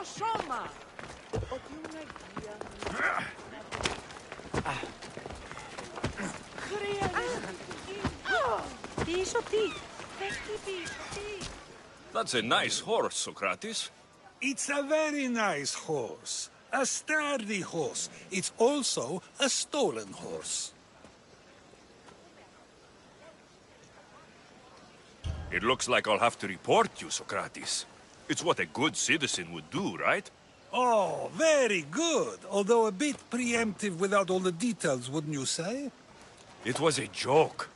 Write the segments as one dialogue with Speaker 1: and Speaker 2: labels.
Speaker 1: σώμα. That's a nice horse, Socrates.
Speaker 2: It's a very nice horse. A sturdy horse. It's also a stolen horse.
Speaker 1: It looks like I'll have to report you, Socrates. It's what a good citizen would do, right?
Speaker 2: Oh, very good. Although a bit preemptive without all the details, wouldn't you say?
Speaker 1: It was a joke.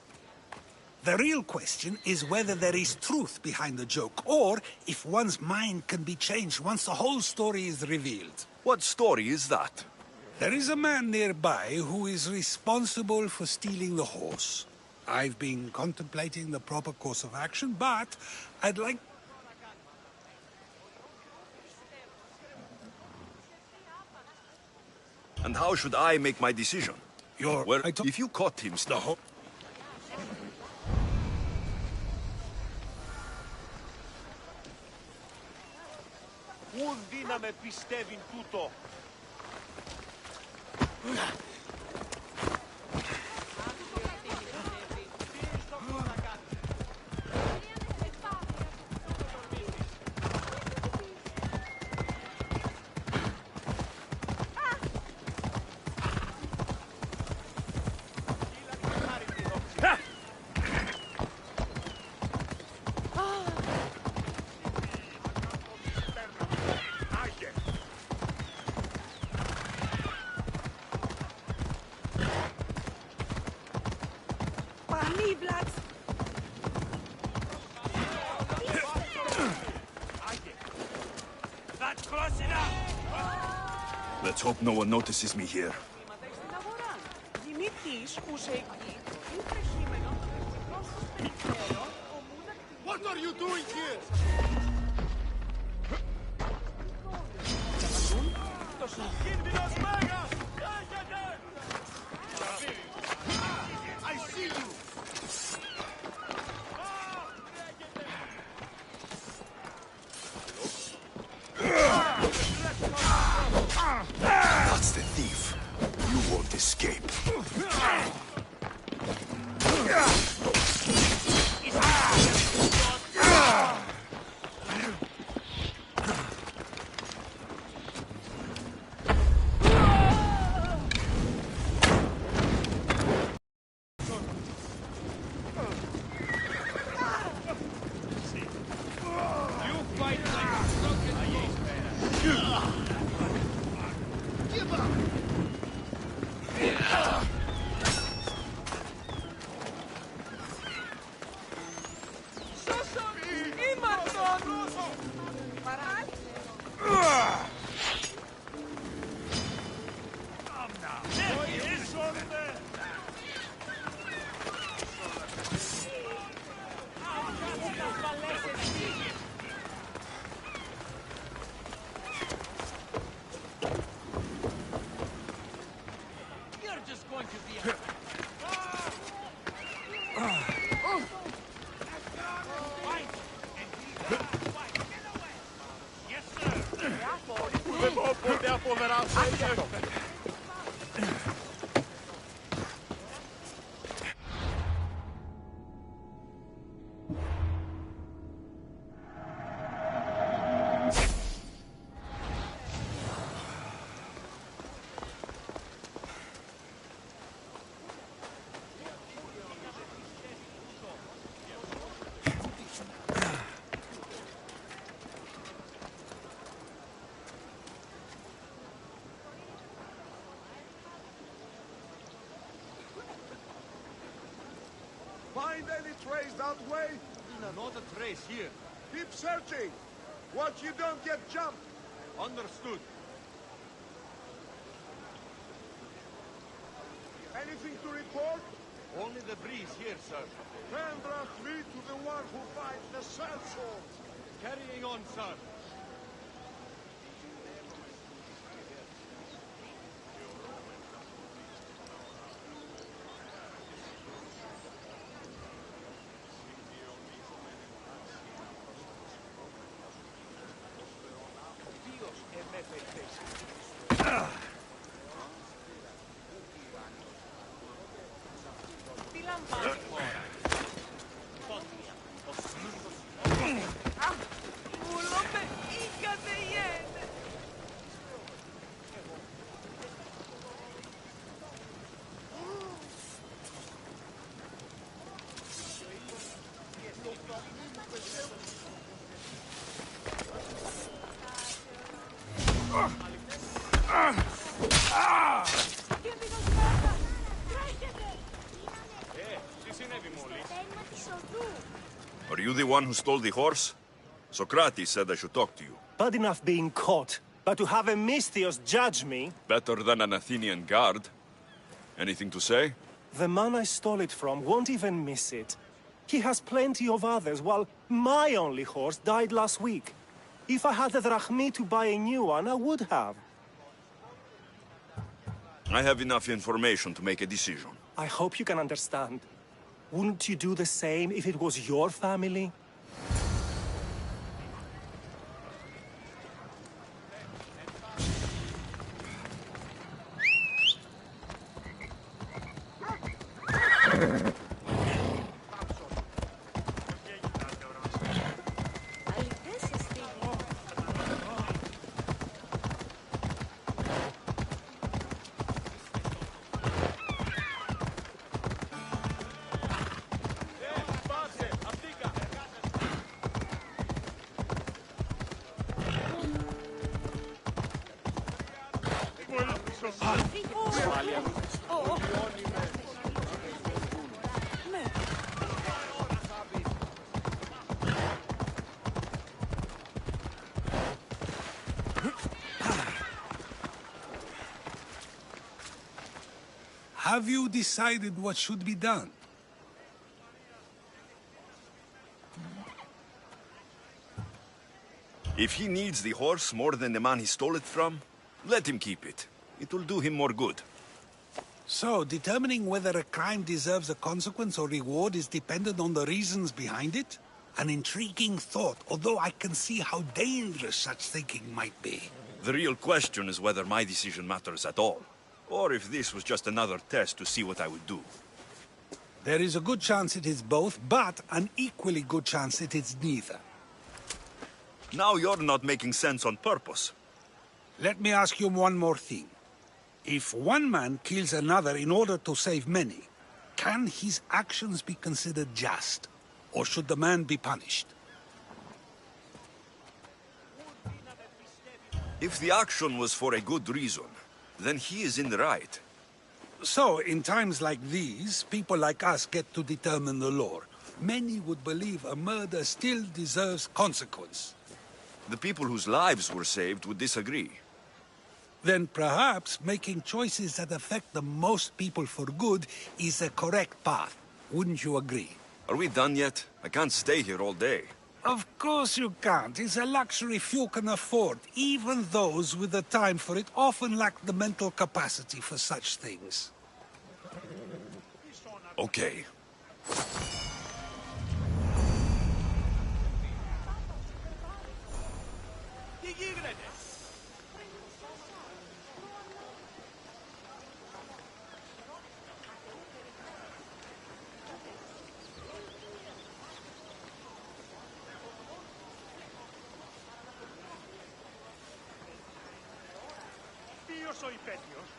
Speaker 2: The real question is whether there is truth behind the joke, or if one's mind can be changed once the whole story is revealed.
Speaker 1: What story is that?
Speaker 2: There is a man nearby who is responsible for stealing the horse. I've been contemplating the proper course of action, but I'd like...
Speaker 1: And how should I make my decision? Well, if you caught him...
Speaker 2: No.
Speaker 3: Ούν δύναμε πιστεύειν τούτο.
Speaker 1: Let's hope no one notices me here.
Speaker 3: What are you doing here? I see you.
Speaker 1: That's the thief. You won't escape.
Speaker 3: Find any trace that way? Not a trace here. Keep searching. Watch you don't get jumped. Understood. Anything to report? Only the breeze here, sir. Then draft me to the one who finds the sellsword. Carrying on, sir. Dios me
Speaker 1: you the one who stole the horse? Socrates said I should talk to you.
Speaker 4: Bad enough being caught, but to have a Misthios judge me?
Speaker 1: Better than an Athenian guard. Anything to say?
Speaker 4: The man I stole it from won't even miss it. He has plenty of others, while my only horse died last week. If I had the drachmi to buy a new one, I would have.
Speaker 1: I have enough information to make a decision.
Speaker 4: I hope you can understand. Wouldn't you do the same if it was your family?
Speaker 2: Have you decided what should be done?
Speaker 1: If he needs the horse more than the man he stole it from, let him keep it. It will do him more good.
Speaker 2: So, determining whether a crime deserves a consequence or reward is dependent on the reasons behind it? An intriguing thought, although I can see how dangerous such thinking might be.
Speaker 1: The real question is whether my decision matters at all, or if this was just another test to see what I would do.
Speaker 2: There is a good chance it is both, but an equally good chance it is neither.
Speaker 1: Now you're not making sense on purpose.
Speaker 2: Let me ask you one more thing. If one man kills another in order to save many, can his actions be considered just? Or should the man be punished?
Speaker 1: If the action was for a good reason, then he is in the right.
Speaker 2: So, in times like these, people like us get to determine the law. Many would believe a murder still deserves consequence.
Speaker 1: The people whose lives were saved would disagree.
Speaker 2: Then perhaps making choices that affect the most people for good is a correct path. Wouldn't you agree?
Speaker 1: Are we done yet? I can't stay here all day.
Speaker 2: Of course you can't. It's a luxury few can afford. Even those with the time for it often lack the mental capacity for such things.
Speaker 1: Okay.
Speaker 3: Ποιος ο υπέτειος?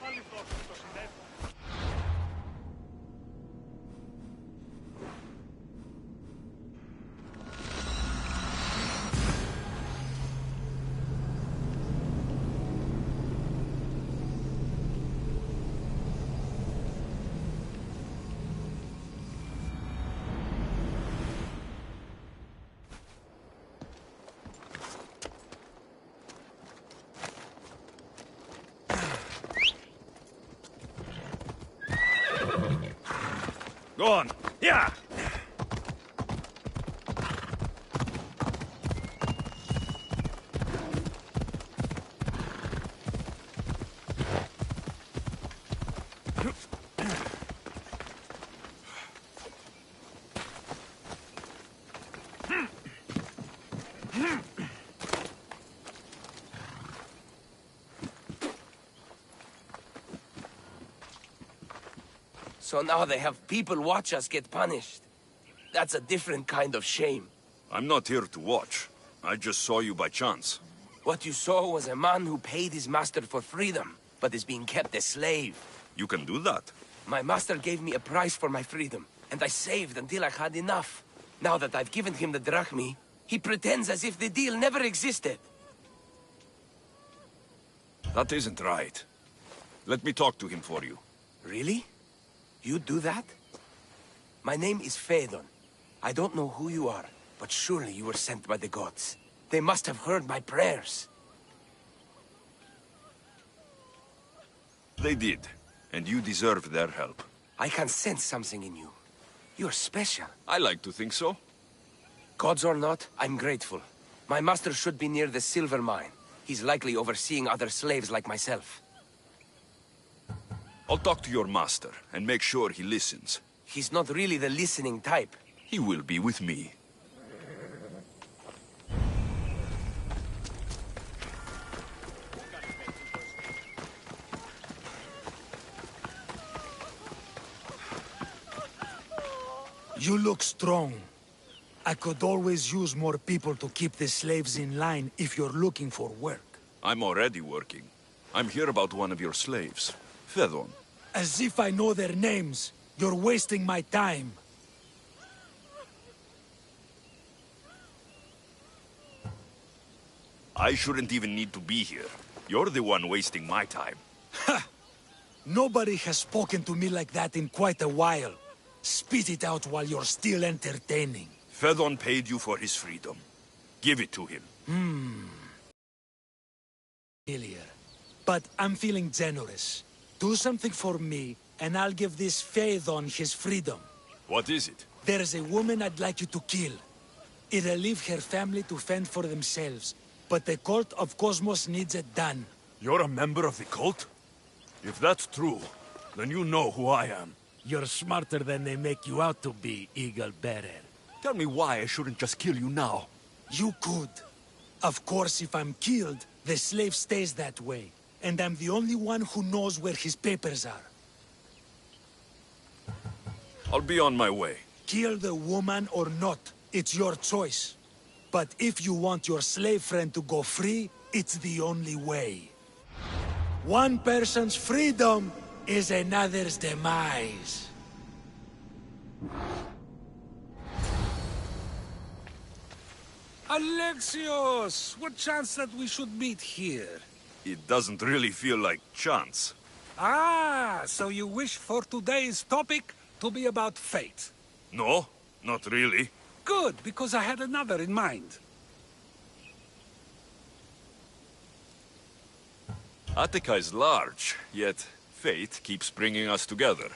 Speaker 3: Πάλι δώσουν το συνέβη.
Speaker 1: Go on. Yeah!
Speaker 5: So now they have people watch us get punished. That's a different kind of shame.
Speaker 1: I'm not here to watch. I just saw you by chance.
Speaker 5: What you saw was a man who paid his master for freedom, but is being kept a slave.
Speaker 1: You can do that.
Speaker 5: My master gave me a price for my freedom, and I saved until I had enough. Now that I've given him the drachmi, he pretends as if the deal never existed.
Speaker 1: That isn't right. Let me talk to him for you.
Speaker 5: Really? You do that? My name is Phaedon. I don't know who you are, but surely you were sent by the gods. They must have heard my prayers.
Speaker 1: They did, and you deserve their help.
Speaker 5: I can sense something in you. You're special.
Speaker 1: I like to think so.
Speaker 5: Gods or not, I'm grateful. My master should be near the silver mine. He's likely overseeing other slaves like myself.
Speaker 1: I'll talk to your master, and make sure he listens.
Speaker 5: He's not really the listening type.
Speaker 1: He will be with me.
Speaker 6: You look strong. I could always use more people to keep the slaves in line if you're looking for work.
Speaker 1: I'm already working. I'm here about one of your slaves, Phaedon.
Speaker 6: As if I know their names. You're wasting my time.
Speaker 1: I shouldn't even need to be here. You're the one wasting my time.
Speaker 6: Ha! Nobody has spoken to me like that in quite a while. Spit it out while you're still entertaining.
Speaker 1: Phaedon paid you for his freedom. Give it to him.
Speaker 6: Familiar. But I'm feeling generous. Do something for me, and I'll give this Phaedon his freedom.
Speaker 1: What is it?
Speaker 6: There's a woman I'd like you to kill. It'll leave her family to fend for themselves, but the cult of Cosmos needs it done.
Speaker 7: You're a member of the cult? If that's true, then you know who I am.
Speaker 6: You're smarter than they make you out to be, Eagle Bearer.
Speaker 7: Tell me why I shouldn't just kill you now.
Speaker 6: You could. Of course, if I'm killed, the slave stays that way. And I'm the only one who knows where his papers are.
Speaker 1: I'll be on my way.
Speaker 6: Kill the woman or not, it's your choice. But if you want your slave friend to go free, it's the only way. One person's freedom is another's demise.
Speaker 2: Alexios! What chance that we should meet here?
Speaker 1: It doesn't really feel like chance.
Speaker 2: Ah, so you wish for today's topic to be about fate.
Speaker 1: No, not really.
Speaker 2: Good, because I had another in mind.
Speaker 1: Attica is large, yet fate keeps bringing us together.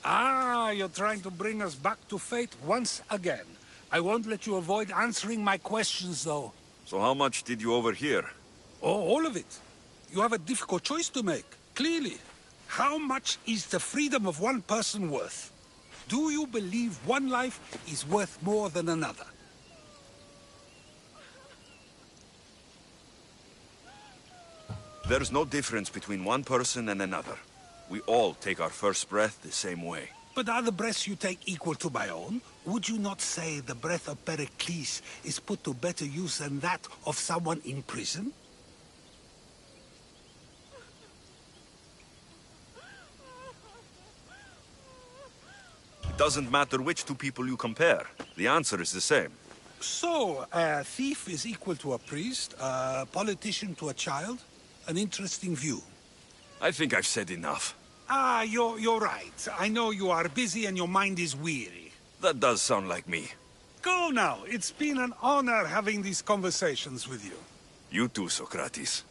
Speaker 2: Ah, you're trying to bring us back to fate once again. I won't let you avoid answering my questions, though.
Speaker 1: So how much did you overhear?
Speaker 2: Oh, all of it. You have a difficult choice to make, clearly. How much is the freedom of one person worth? Do you believe one life is worth more than another?
Speaker 1: There's no difference between one person and another. We all take our first breath the same way.
Speaker 2: But are the breaths you take equal to my own? Would you not say the breath of Pericles is put to better use than that of someone in prison?
Speaker 1: It doesn't matter which two people you compare. The answer is the same.
Speaker 2: So, a thief is equal to a priest, a politician to a child? An interesting view.
Speaker 1: I think I've said enough.
Speaker 2: Ah, you're right. I know you are busy and your mind is weary.
Speaker 1: That does sound like me.
Speaker 2: Go now. It's been an honor having these conversations with you.
Speaker 1: You too, Socrates.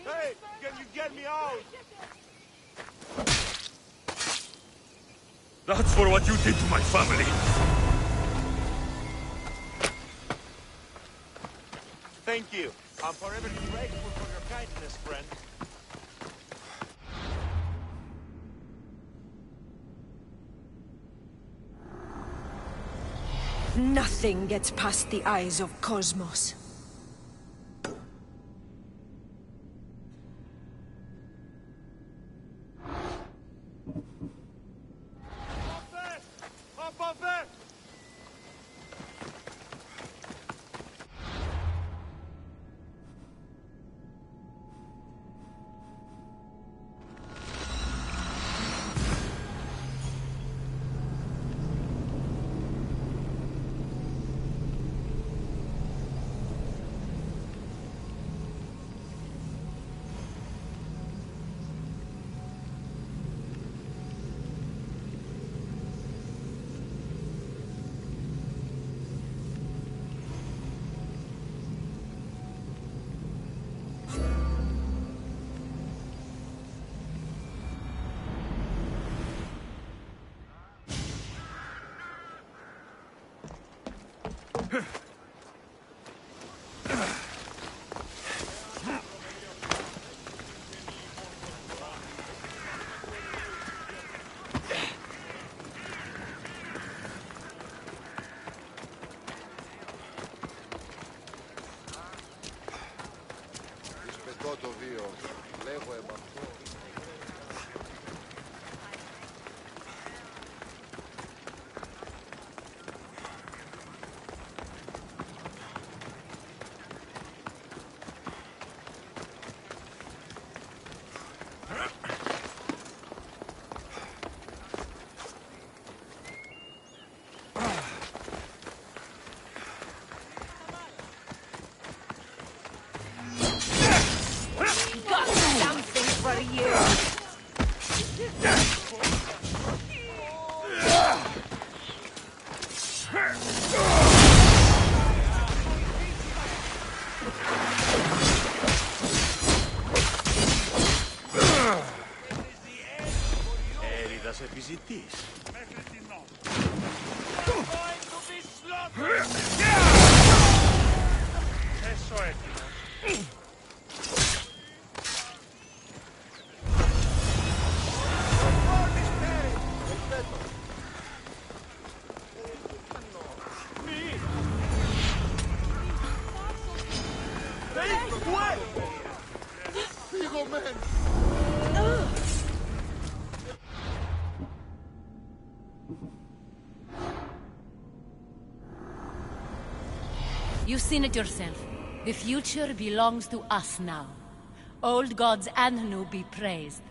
Speaker 3: Hey, can you get me out?
Speaker 7: That's for what you did to my family.
Speaker 3: Thank you. I'm forever grateful for your kindness, friend.
Speaker 8: Nothing gets past the eyes of Cosmos.
Speaker 3: Up up there! Ισπετώ το βίο. Λέγω επαυτό.
Speaker 8: Got something for you.
Speaker 7: Έριδας επιζητής.
Speaker 3: Έσω έτοιμος.
Speaker 9: You've seen it yourself. The future belongs to us now. Old gods and new be praised.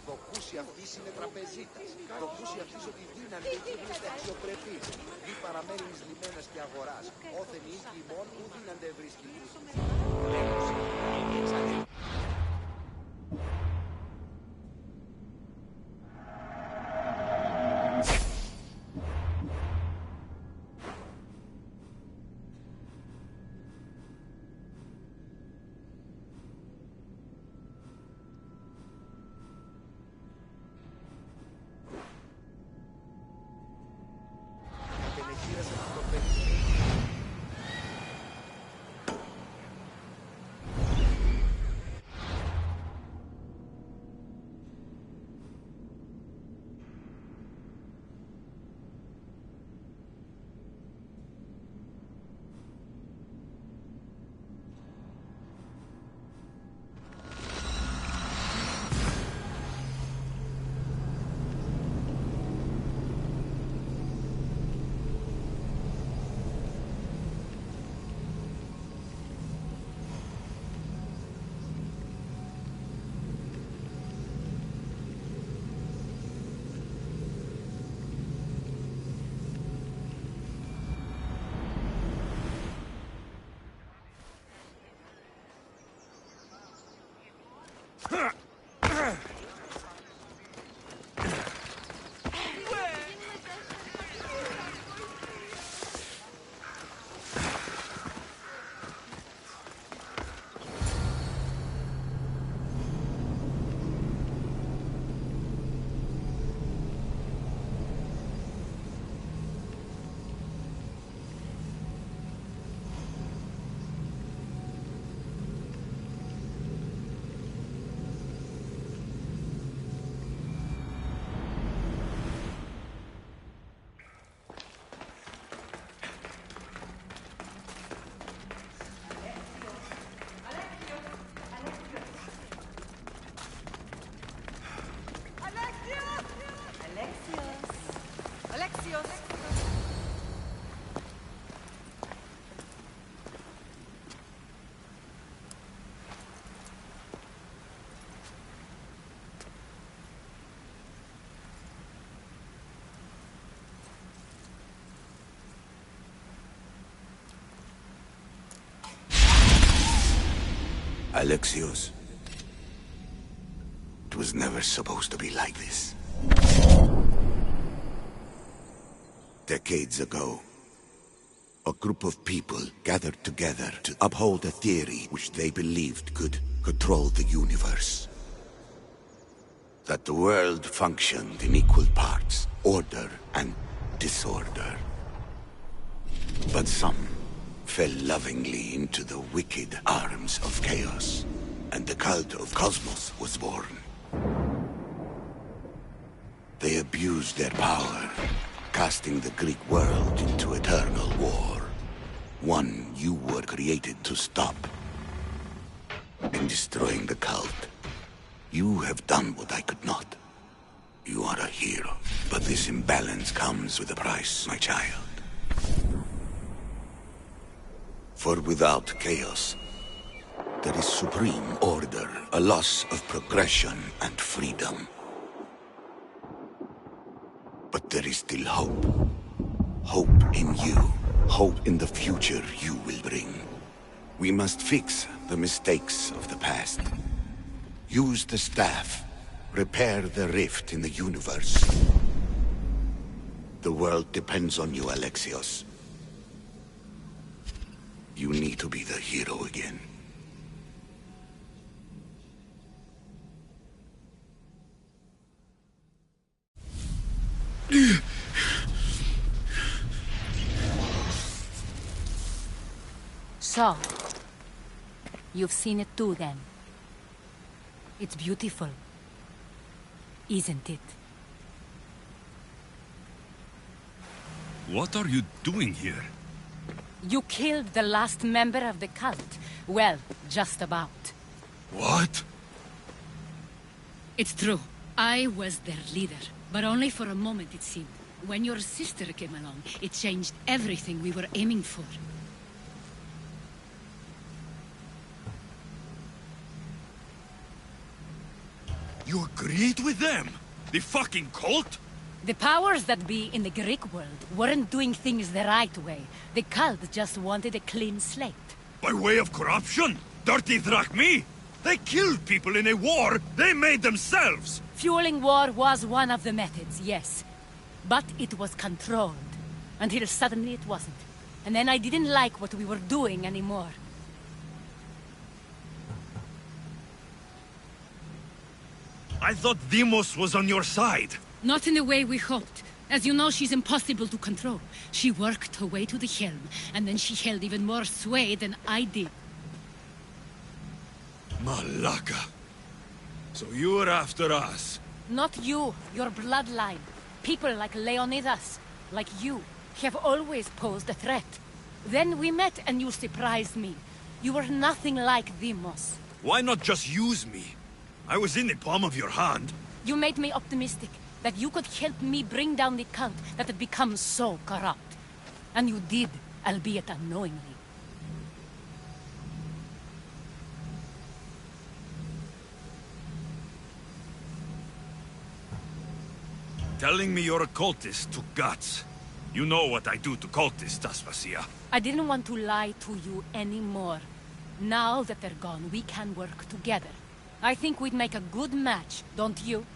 Speaker 3: Το κούσι αυτής είναι τραπεζίτας. Το κούσι αυτής ότι δύνανε εκεί είστε αξιοπρεπείς. Μη παραμένεις λιμένας και αγοράς. Όθεν οίκοι ημών που δύνανται βρίσκει.
Speaker 2: Alexios. It was never supposed to be like this. Decades ago, a group of people gathered together to uphold a theory which they believed could control the universe. That the world functioned in equal parts, order and disorder. But some fell lovingly into the wicked arms of chaos, and the cult of Cosmos was born. They abused their power, casting the Greek world into eternal war. One you were created to stop. In destroying the cult, you have done what I could not. You are a hero, but this imbalance comes with a price, my child. For without chaos, there is supreme order, a loss of progression and freedom. But there is still hope. Hope in you. Hope in the future you will bring. We must fix the mistakes of the past. Use the staff. Repair the rift in the universe. The world depends on you, Alexios. You need to be the hero again.
Speaker 9: So, you've seen it too then. It's beautiful, isn't it?
Speaker 7: What are you doing here?
Speaker 9: You killed the last member of the cult. Well, just about.
Speaker 7: What?
Speaker 9: It's true. I was their leader, but only for a moment it seemed. When your sister came along, it changed everything we were aiming for.
Speaker 7: You agreed with them? The fucking cult?
Speaker 9: The powers that be in the Greek world weren't doing things the right way. The cult just wanted a clean slate.
Speaker 7: By way of corruption? Dirty drachmi? They killed people in a war they made themselves!
Speaker 9: Fueling war was one of the methods, yes. But it was controlled. Until suddenly it wasn't. And then I didn't like what we were doing anymore.
Speaker 7: I thought Deimos was on your side.
Speaker 9: Not in the way we hoped. As you know, she's impossible to control. She worked her way to the helm, and then she held even more sway than I did.
Speaker 7: Malaka. So you were after us?
Speaker 9: Not you, your bloodline. People like Leonidas, like you, have always posed a threat. Then we met and you surprised me. You were nothing like Deimos.
Speaker 7: Why not just use me? I was in the palm of your hand.
Speaker 9: You made me optimistic that you could help me bring down the cult that had become so corrupt. And you did, albeit unknowingly.
Speaker 7: Telling me you're a cultist took guts. You know what I do to cultists, Aspasia.
Speaker 9: I didn't want to lie to you anymore. Now that they're gone, we can work together. I think we'd make a good match, don't you?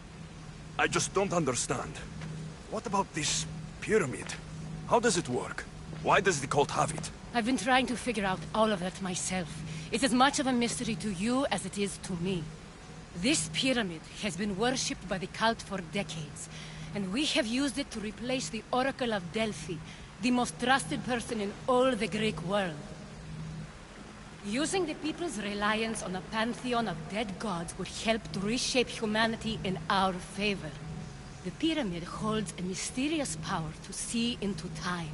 Speaker 7: I just don't understand. What about this pyramid? How does it work? Why does the cult have it?
Speaker 9: I've been trying to figure out all of that myself. It's as much of a mystery to you as it is to me. This pyramid has been worshipped by the cult for decades, and we have used it to replace the Oracle of Delphi, the most trusted person in all the Greek world. Using the people's reliance on a pantheon of dead gods would help to reshape humanity in our favor. The pyramid holds a mysterious power to see into time.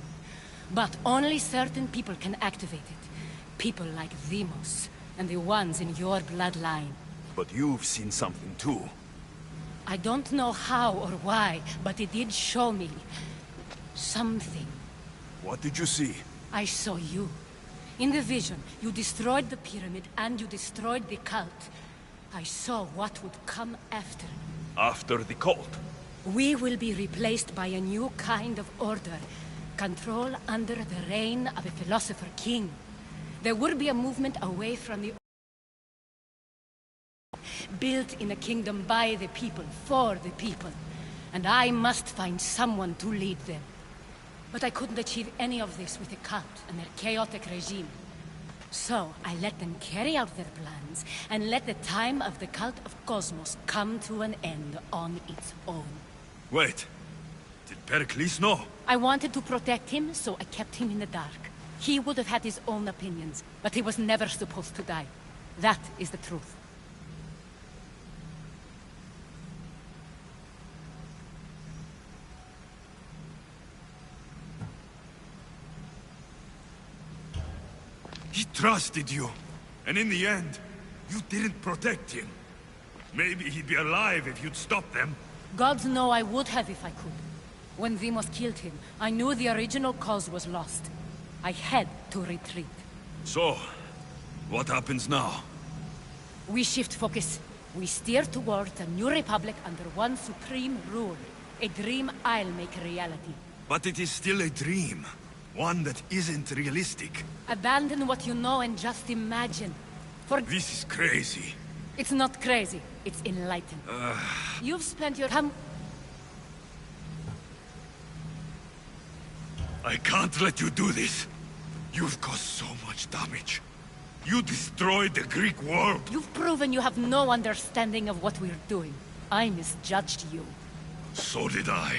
Speaker 9: But only certain people can activate it. People like Demos, and the ones in your bloodline.
Speaker 7: But you've seen something too.
Speaker 9: I don't know how or why, but it did show me something.
Speaker 7: What did you see?
Speaker 9: I saw you. In the vision, you destroyed the pyramid and you destroyed the cult. I saw what would come after.
Speaker 7: After the cult?
Speaker 9: We will be replaced by a new kind of order. Control under the reign of a philosopher king. There will be a movement away from the... built in a kingdom by the people, for the people. And I must find someone to lead them. But I couldn't achieve any of this with the cult and their chaotic regime. So I let them carry out their plans, and let the time of the cult of Cosmos come to an end on its own.
Speaker 7: Wait. Did Pericles know?
Speaker 9: I wanted to protect him, so I kept him in the dark. He would have had his own opinions, but he was never supposed to die. That is the truth.
Speaker 7: He trusted you. And in the end, you didn't protect him. Maybe he'd be alive if you'd stopped them.
Speaker 9: Gods know I would have if I could. When Demos killed him, I knew the original cause was lost. I had to retreat.
Speaker 7: So, what happens now?
Speaker 9: We shift focus. We steer towards a new republic under one supreme rule. A dream I'll make a reality.
Speaker 7: But it is still a dream. One that isn't realistic.
Speaker 9: Abandon what you know and just imagine.
Speaker 7: This is crazy.
Speaker 9: It's not crazy. It's enlightened. You've spent your time...
Speaker 7: I can't let you do this. You've caused so much damage. You destroyed the Greek world.
Speaker 9: You've proven you have no understanding of what we're doing. I misjudged you.
Speaker 7: So did I.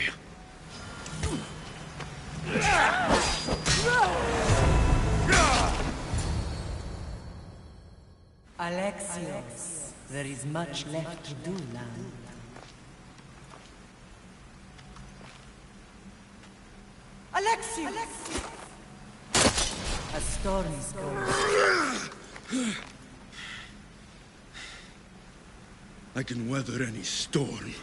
Speaker 10: Alexios, there is much left to do, lad. Alexios! A storm's going.
Speaker 7: I can weather any storm.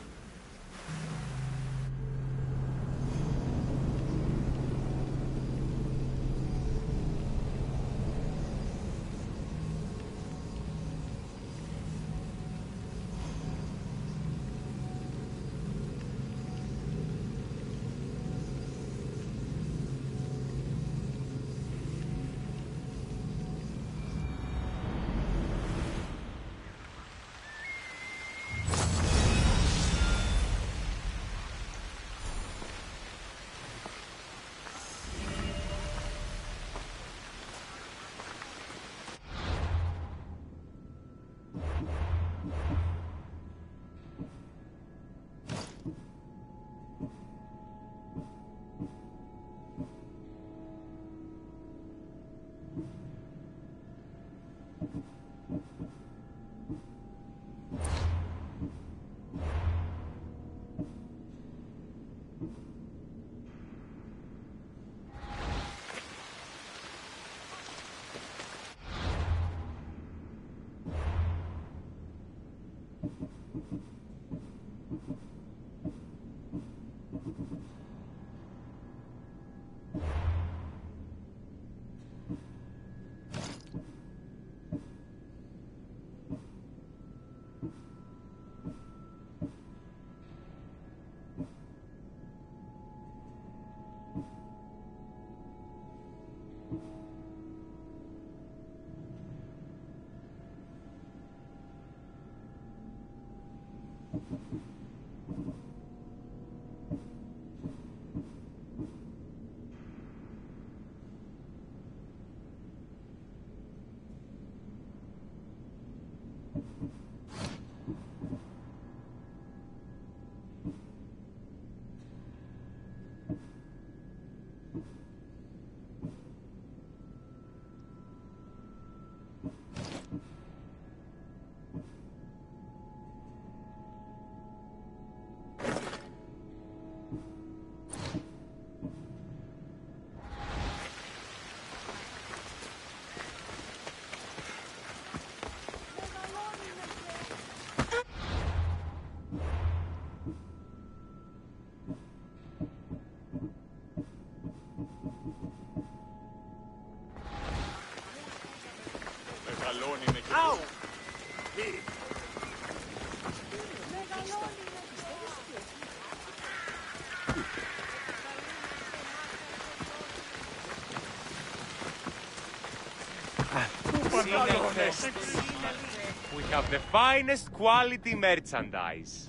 Speaker 11: We have the finest quality merchandise.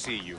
Speaker 11: see you.